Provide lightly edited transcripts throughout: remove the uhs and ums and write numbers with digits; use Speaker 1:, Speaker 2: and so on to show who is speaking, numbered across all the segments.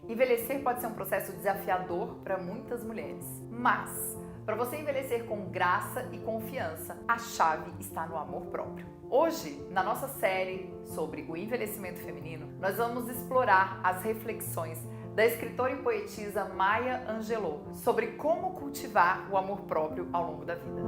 Speaker 1: Envelhecer pode ser um processo desafiador para muitas mulheres, mas para você envelhecer com graça e confiança, a chave está no amor próprio. Hoje, na nossa série sobre o envelhecimento feminino, nós vamos explorar as reflexões da escritora e poetisa Maya Angelou sobre como cultivar o amor próprio ao longo da vida.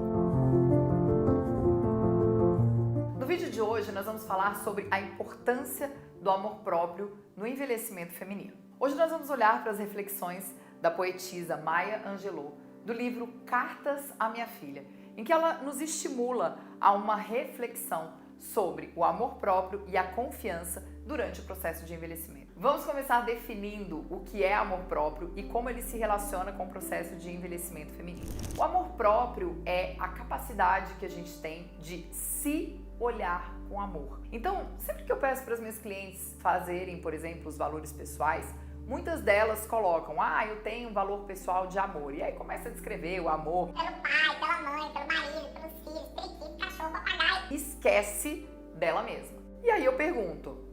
Speaker 1: No vídeo de hoje, nós vamos falar sobre a importância do amor próprio no envelhecimento feminino. Hoje nós vamos olhar para as reflexões da poetisa Maya Angelou do livro Cartas à Minha Filha, em que ela nos estimula a uma reflexão sobre o amor próprio e a confiança durante o processo de envelhecimento. Vamos começar definindo o que é amor próprio e como ele se relaciona com o processo de envelhecimento feminino. O amor próprio é a capacidade que a gente tem de se olhar com amor. Então, sempre que eu peço para as minhas clientes fazerem, por exemplo, os valores pessoais, muitas delas colocam, eu tenho um valor pessoal de amor. E aí começa a descrever o amor
Speaker 2: pelo pai, pela mãe, pelo marido, pelos filhos, periquito, cachorro, papagaio.
Speaker 1: Esquece dela mesma. E aí eu pergunto,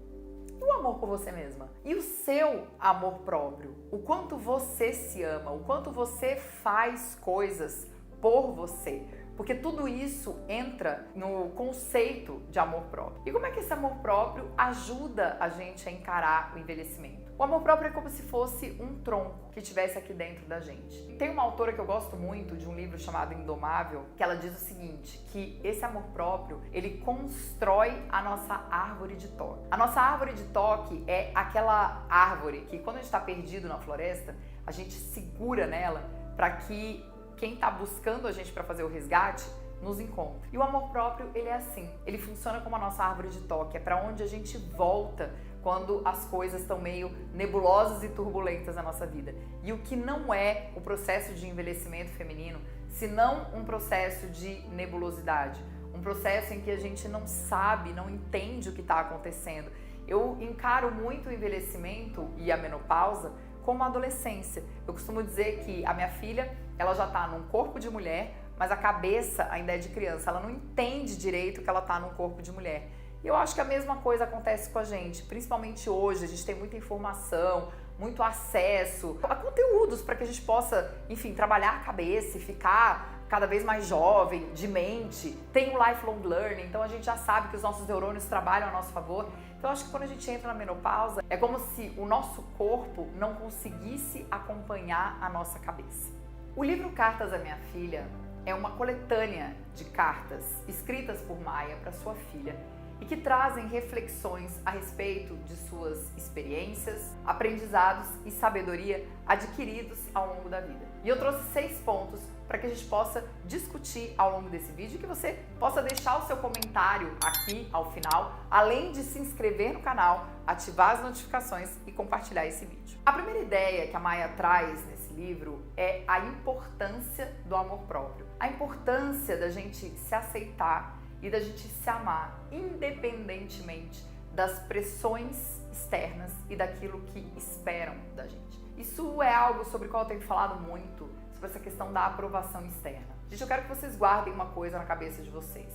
Speaker 1: e o amor por você mesma? E o seu amor próprio? O quanto você se ama? O quanto você faz coisas por você? Porque tudo isso entra no conceito de amor próprio. E como é que esse amor próprio ajuda a gente a encarar o envelhecimento? O amor próprio é como se fosse um tronco que estivesse aqui dentro da gente. Tem uma autora que eu gosto muito de um livro chamado Indomável, que ela diz o seguinte, que esse amor próprio, ele constrói a nossa árvore de toque. A nossa árvore de toque é aquela árvore que quando a gente está perdido na floresta, a gente segura nela para que quem está buscando a gente para fazer o resgate nos encontre. E o amor próprio, ele é assim. Ele funciona como a nossa árvore de toque. É para onde a gente volta quando as coisas estão meio nebulosas e turbulentas na nossa vida. E o que não é o processo de envelhecimento feminino, senão um processo de nebulosidade. Um processo em que a gente não sabe, não entende o que está acontecendo. Eu encaro muito o envelhecimento e a menopausa como a adolescência. Eu costumo dizer que a minha filha, ela já está num corpo de mulher, mas a cabeça ainda é de criança. Ela não entende direito que ela está num corpo de mulher. E eu acho que a mesma coisa acontece com a gente, principalmente hoje. A gente tem muita informação, muito acesso a conteúdos para que a gente possa, enfim, trabalhar a cabeça e ficar cada vez mais jovem, de mente. Tem o lifelong learning, então a gente já sabe que os nossos neurônios trabalham a nosso favor. Então eu acho que quando a gente entra na menopausa, é como se o nosso corpo não conseguisse acompanhar a nossa cabeça. O livro Cartas à Minha Filha é uma coletânea de cartas escritas por Maya para sua filha e que trazem reflexões a respeito de suas experiências, aprendizados e sabedoria adquiridos ao longo da vida. E eu trouxe 6 pontos para que a gente possa discutir ao longo desse vídeo e que você possa deixar o seu comentário aqui ao final, além de se inscrever no canal, ativar as notificações e compartilhar esse vídeo. A primeira ideia que a Maya traz nesse livro é a importância do amor próprio. A importância da gente se aceitar e da gente se amar, independentemente das pressões externas e daquilo que esperam da gente. Isso é algo sobre o qual eu tenho falado muito, sobre essa questão da aprovação externa. Gente, eu quero que vocês guardem uma coisa na cabeça de vocês.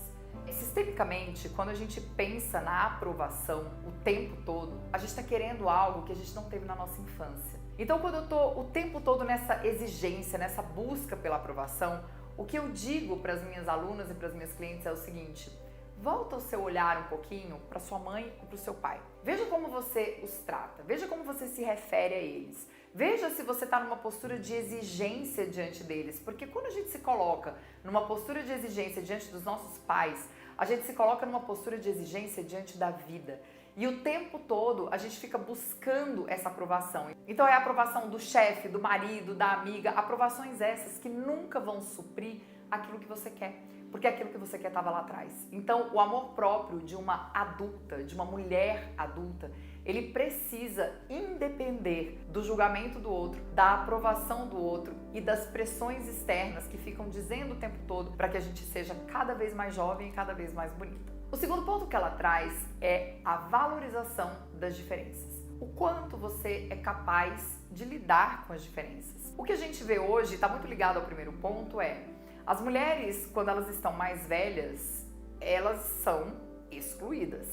Speaker 1: Sistemicamente, quando a gente pensa na aprovação o tempo todo, a gente está querendo algo que a gente não teve na nossa infância. Então, quando eu tô o tempo todo nessa exigência, nessa busca pela aprovação, o que eu digo para as minhas alunas e para as minhas clientes é o seguinte: volta o seu olhar um pouquinho para sua mãe e para o seu pai. Veja como você os trata, veja como você se refere a eles. Veja se você está numa postura de exigência diante deles, porque quando a gente se coloca numa postura de exigência diante dos nossos pais, a gente se coloca numa postura de exigência diante da vida. E o tempo todo a gente fica buscando essa aprovação. Então é a aprovação do chefe, do marido, da amiga, aprovações essas que nunca vão suprir aquilo que você quer, porque aquilo que você quer estava lá atrás. Então o amor próprio de uma adulta, de uma mulher adulta, ele precisa independer do julgamento do outro, da aprovação do outro e das pressões externas que ficam dizendo o tempo todo para que a gente seja cada vez mais jovem e cada vez mais bonita. O segundo ponto que ela traz é a valorização das diferenças. O quanto você é capaz de lidar com as diferenças. O que a gente vê hoje, está muito ligado ao primeiro ponto, é as mulheres, quando elas estão mais velhas, elas são excluídas.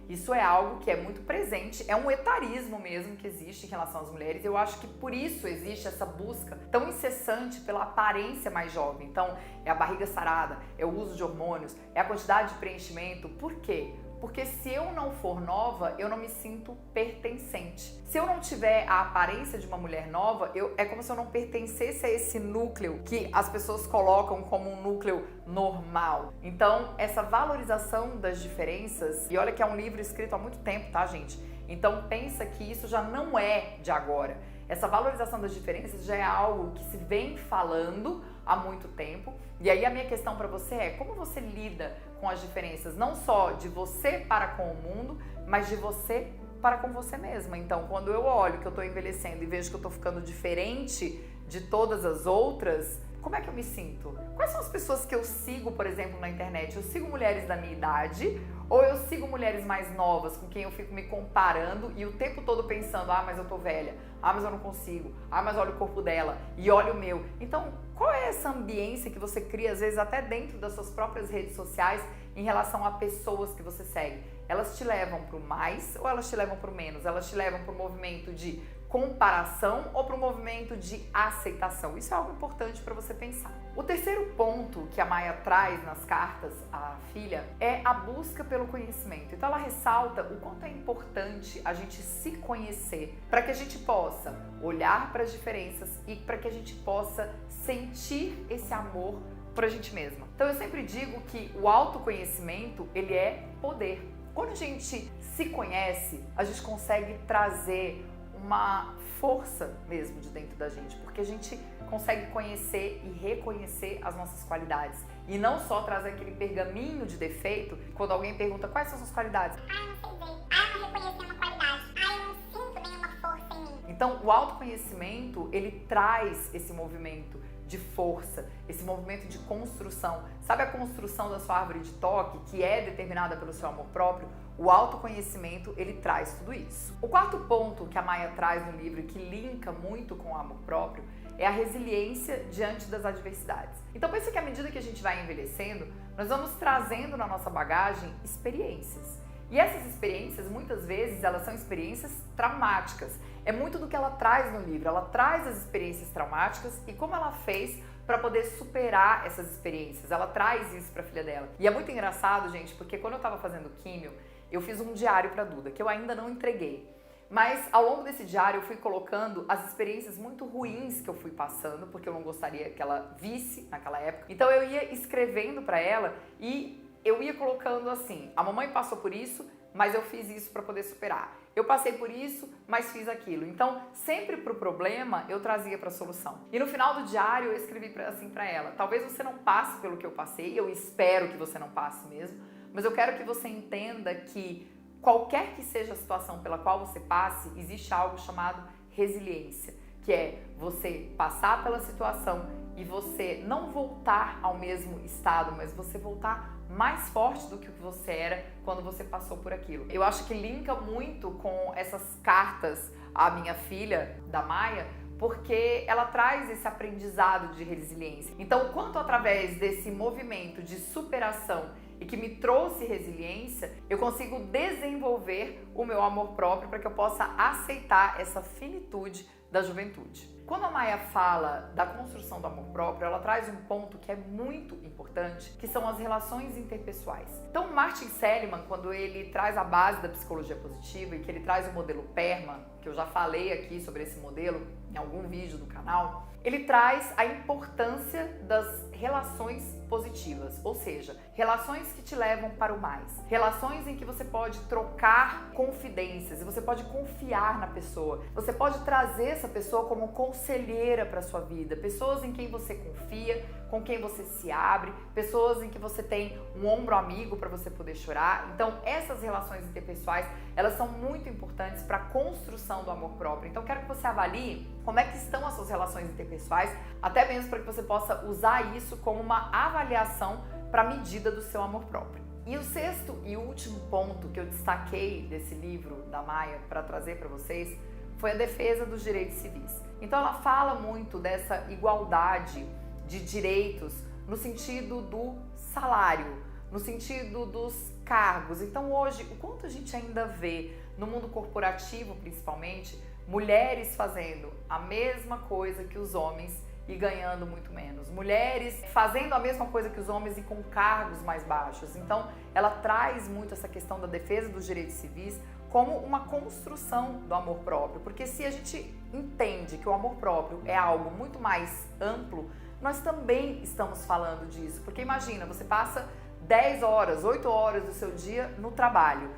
Speaker 1: Isso é algo que é muito presente, é um etarismo mesmo que existe em relação às mulheres. Eu acho que por isso existe essa busca tão incessante pela aparência mais jovem. Então, é a barriga sarada, é o uso de hormônios, é a quantidade de preenchimento. Por quê? Porque se eu não for nova, eu não me sinto pertencente. Se eu não tiver a aparência de uma mulher nova, é como se eu não pertencesse a esse núcleo que as pessoas colocam como um núcleo normal. Então, essa valorização das diferenças, e olha que é um livro escrito há muito tempo, tá, gente? Então, pensa que isso já não é de agora. Essa valorização das diferenças já é algo que se vem falando há muito tempo. E aí a minha questão para você é como você lida com as diferenças, não só de você para com o mundo, mas de você para com você mesma. Então, quando eu olho que eu tô envelhecendo e vejo que eu tô ficando diferente de todas as outras, como é que eu me sinto? Quais são as pessoas que eu sigo, por exemplo, na internet? Eu sigo mulheres da minha idade ou eu sigo mulheres mais novas com quem eu fico me comparando e o tempo todo pensando, ah, mas eu tô velha, ah, mas eu não consigo, ah, mas olha o corpo dela e olha o meu. Então, qual é essa ambiência que você cria, às vezes até dentro das suas próprias redes sociais, em relação a pessoas que você segue? Elas te levam pro mais ou elas te levam pro menos? Elas te levam pro movimento de comparação ou para o movimento de aceitação? Isso é algo importante para você pensar. O terceiro ponto que a Maia traz nas cartas à filha é a busca pelo conhecimento. Então ela ressalta o quanto é importante a gente se conhecer para que a gente possa olhar para as diferenças e para que a gente possa sentir esse amor por a gente mesma. Então eu sempre digo que o autoconhecimento, ele é poder. Quando a gente se conhece, a gente consegue trazer uma força mesmo de dentro da gente, porque a gente consegue conhecer e reconhecer as nossas qualidades e não só trazer aquele pergaminho de defeito. Quando alguém pergunta quais são suas qualidades,
Speaker 2: Eu não sei dizer, eu não reconheci uma qualidade, eu não sinto nenhuma força em mim.
Speaker 1: Então o autoconhecimento, ele traz esse movimento de força, esse movimento de construção. Sabe a construção da sua árvore de toque, que é determinada pelo seu amor próprio? O autoconhecimento, ele traz tudo isso. O quarto ponto que a Maia traz no livro e que linka muito com o amor próprio é a resiliência diante das adversidades. Então pensa que à medida que a gente vai envelhecendo, nós vamos trazendo na nossa bagagem experiências. E essas experiências, muitas vezes, elas são experiências traumáticas. É muito do que ela traz no livro. Ela traz as experiências traumáticas e como ela fez para poder superar essas experiências. Ela traz isso para a filha dela. E é muito engraçado, gente, porque quando eu estava fazendo químio, eu fiz um diário para a Duda, que eu ainda não entreguei. Mas ao longo desse diário eu fui colocando as experiências muito ruins que eu fui passando, porque eu não gostaria que ela visse naquela época. Então eu ia escrevendo para ela e eu ia colocando assim, a mamãe passou por isso, mas eu fiz isso para poder superar. Eu passei por isso, mas fiz aquilo. Então, sempre pro problema, eu trazia pra solução. E no final do diário, eu escrevi assim pra ela, talvez você não passe pelo que eu passei, eu espero que você não passe mesmo, mas eu quero que você entenda que qualquer que seja a situação pela qual você passe, existe algo chamado resiliência, que é você passar pela situação e você não voltar ao mesmo estado, mas você voltar mais forte do que você era quando você passou por aquilo. Eu acho que linka muito com essas cartas à minha filha, da Maia, porque ela traz esse aprendizado de resiliência. Então, quanto através desse movimento de superação e que me trouxe resiliência, eu consigo desenvolver o meu amor próprio para que eu possa aceitar essa finitude da juventude. Quando a Maia fala da construção do amor próprio, ela traz um ponto que é muito importante, que são as relações interpessoais. Então, Martin Seligman, quando ele traz a base da psicologia positiva e que ele traz o modelo PERMA, que eu já falei aqui sobre esse modelo em algum vídeo do canal, ele traz a importância das relações positivas, ou seja, relações que te levam para o mais, relações em que você pode trocar confidências e você pode confiar na pessoa, você pode trazer essa pessoa como conselheira para sua vida, pessoas em quem você confia, com quem você se abre, pessoas em que você tem um ombro amigo para você poder chorar. Então, essas relações interpessoais, elas são muito importantes para a construção do amor próprio. Então, quero que você avalie como é que estão as suas relações interpessoais, até mesmo para que você possa usar isso como uma avaliação para a medida do seu amor próprio. E o sexto e último ponto que eu destaquei desse livro da Maia para trazer para vocês foi a defesa dos direitos civis. Então, ela fala muito dessa igualdade de direitos no sentido do salário, no sentido dos cargos. Então hoje, o quanto a gente ainda vê no mundo corporativo, principalmente, mulheres fazendo a mesma coisa que os homens e ganhando muito menos. Mulheres fazendo a mesma coisa que os homens e com cargos mais baixos. Então, ela traz muito essa questão da defesa dos direitos civis como uma construção do amor próprio. Porque se a gente entende que o amor próprio é algo muito mais amplo, nós também estamos falando disso. Porque imagina, você passa 10 horas, 8 horas do seu dia no trabalho.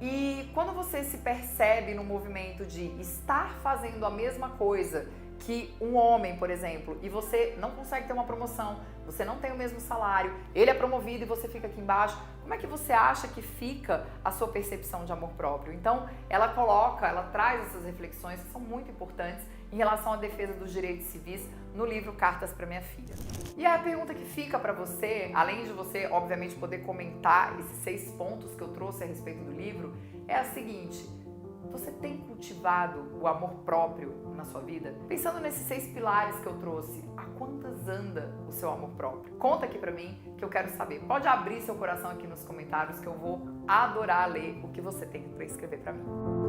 Speaker 1: E quando você se percebe no movimento de estar fazendo a mesma coisa que um homem, por exemplo, e você não consegue ter uma promoção, você não tem o mesmo salário, ele é promovido e você fica aqui embaixo, como é que você acha que fica a sua percepção de amor próprio? Então, ela traz essas reflexões que são muito importantes em relação à defesa dos direitos civis no livro Cartas para Minha Filha. E a pergunta que fica para você, além de você, obviamente, poder comentar esses 6 pontos que eu trouxe a respeito do livro, é a seguinte: você tem cultivado o amor próprio na sua vida? Pensando nesses 6 pilares que eu trouxe, a quantas anda o seu amor próprio? Conta aqui pra mim que eu quero saber. Pode abrir seu coração aqui nos comentários que eu vou adorar ler o que você tem pra escrever pra mim.